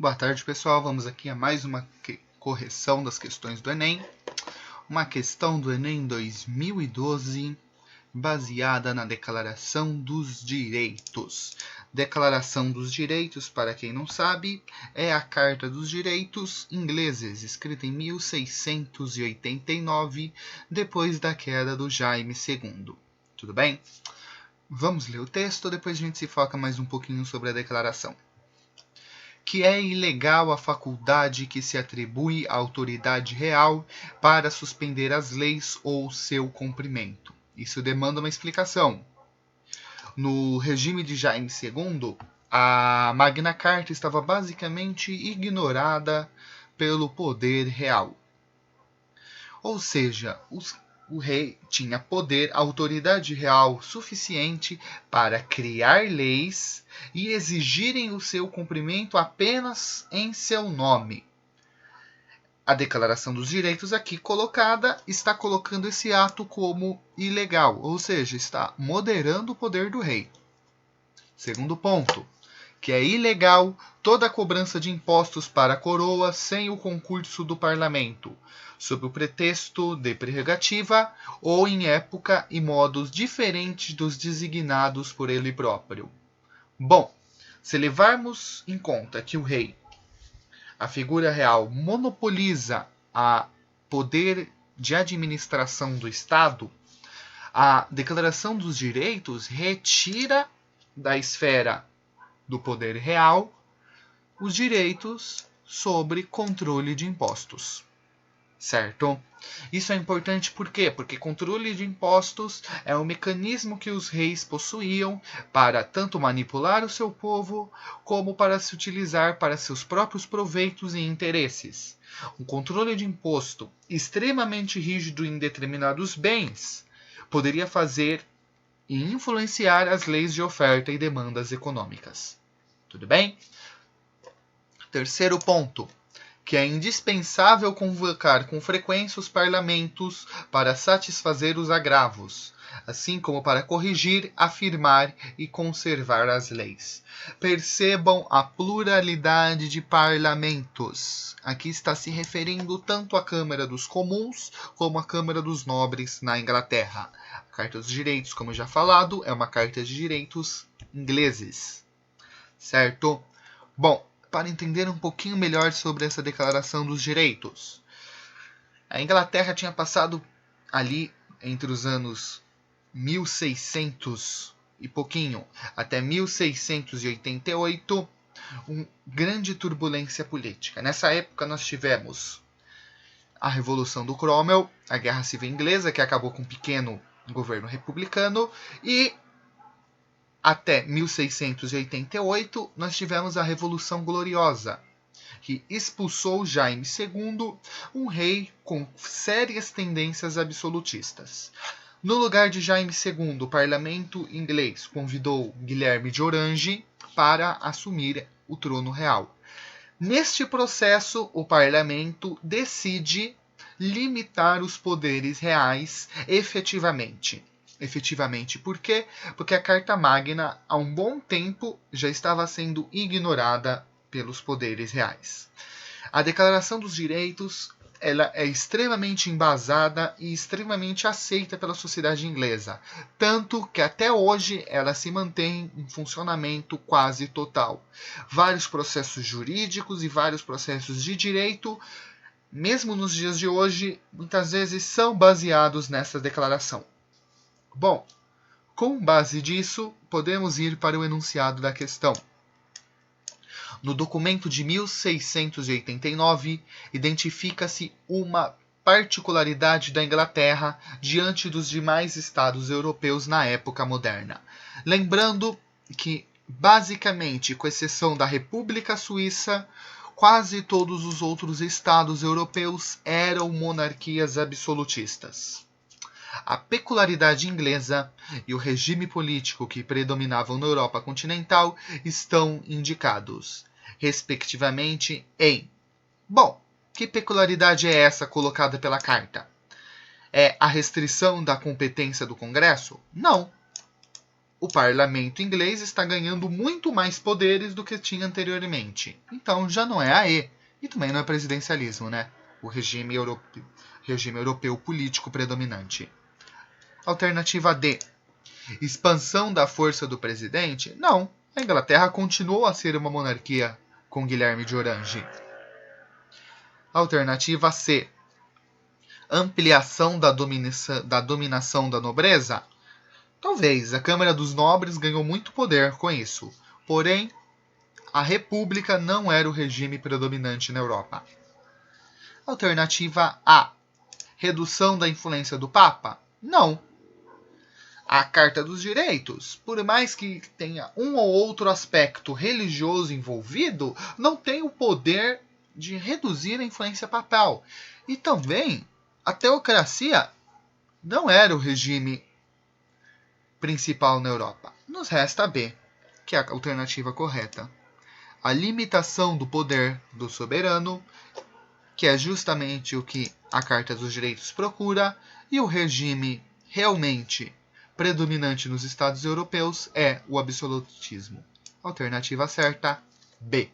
Boa tarde, pessoal. Vamos aqui a mais uma correção das questões do Enem. Uma questão do Enem 2012, baseada na Declaração dos Direitos. Declaração dos Direitos, para quem não sabe, é a Carta dos Direitos ingleses, escrita em 1689, depois da queda do Jaime II. Tudo bem? Vamos ler o texto, depois a gente se foca mais um pouquinho sobre a declaração. Que é ilegal a faculdade que se atribui à autoridade real para suspender as leis ou seu cumprimento. Isso demanda uma explicação. No regime de Jaime II, a Magna Carta estava basicamente ignorada pelo poder real. Ou seja, o rei tinha poder, autoridade real suficiente para criar leis e exigirem o seu cumprimento apenas em seu nome. A Declaração dos Direitos aqui colocada está colocando esse ato como ilegal, ou seja, está moderando o poder do rei. Segundo ponto, que é ilegal toda a cobrança de impostos para a coroa sem o concurso do parlamento, sob o pretexto de prerrogativa ou em época e modos diferentes dos designados por ele próprio. Bom, se levarmos em conta que o rei, a figura real, monopoliza o poder de administração do Estado, a Declaração dos Direitos retira da esfera do poder real os direitos sobre controle de impostos. Certo? Isso é importante por quê? Porque controle de impostos é um mecanismo que os reis possuíam para tanto manipular o seu povo, como para se utilizar para seus próprios proveitos e interesses. Um controle de imposto extremamente rígido em determinados bens poderia fazer e influenciar as leis de oferta e demandas econômicas. Tudo bem? Terceiro ponto, que é indispensável convocar com frequência os parlamentos para satisfazer os agravos, assim como para corrigir, afirmar e conservar as leis. Percebam a pluralidade de parlamentos. Aqui está se referindo tanto à Câmara dos Comuns como à Câmara dos Nobres na Inglaterra. A Carta dos Direitos, como já falado, é uma carta de direitos ingleses. Certo? Bom, para entender um pouquinho melhor sobre essa Declaração dos Direitos. A Inglaterra tinha passado ali entre os anos 1600 e pouquinho até 1688 uma grande turbulência política. Nessa época nós tivemos a Revolução do Cromwell, a Guerra Civil Inglesa, que acabou com um pequeno governo republicano, e até 1688, nós tivemos a Revolução Gloriosa, que expulsou Jaime II, um rei com sérias tendências absolutistas. No lugar de Jaime II, o parlamento inglês convidou Guilherme de Orange para assumir o trono real. Neste processo, o parlamento decide limitar os poderes reais efetivamente. Efetivamente, por quê? Porque a Carta Magna, há um bom tempo, já estava sendo ignorada pelos poderes reais. A Declaração dos Direitos ela é extremamente embasada e extremamente aceita pela sociedade inglesa, tanto que até hoje ela se mantém em funcionamento quase total. Vários processos jurídicos e vários processos de direito, mesmo nos dias de hoje, muitas vezes são baseados nessa declaração. Bom, com base disso, podemos ir para o enunciado da questão. No documento de 1689, identifica-se uma particularidade da Inglaterra diante dos demais estados europeus na época moderna. Lembrando que, basicamente, com exceção da República Suíça, quase todos os outros estados europeus eram monarquias absolutistas. A peculiaridade inglesa e o regime político que predominavam na Europa continental estão indicados, respectivamente, em... Bom, que peculiaridade é essa colocada pela Carta? É a restrição da competência do Congresso? Não. o parlamento inglês está ganhando muito mais poderes do que tinha anteriormente. Então já não é a E. E também não é presidencialismo, né? O regime europeu político predominante. Alternativa D. Expansão da força do presidente? Não. A Inglaterra continuou a ser uma monarquia com Guilherme de Orange. Alternativa C. Ampliação da dominação da nobreza? Talvez. A Câmara dos Nobres ganhou muito poder com isso. Porém, a República não era o regime predominante na Europa. Alternativa A. Redução da influência do Papa? Não. A Carta dos Direitos, por mais que tenha um ou outro aspecto religioso envolvido, não tem o poder de reduzir a influência papal. E também, a teocracia não era o regime principal na Europa. Nos resta a B, que é a alternativa correta. A limitação do poder do soberano, que é justamente o que a Carta dos Direitos procura, e o regime realmente predominante nos Estados europeus é o absolutismo. Alternativa certa, B.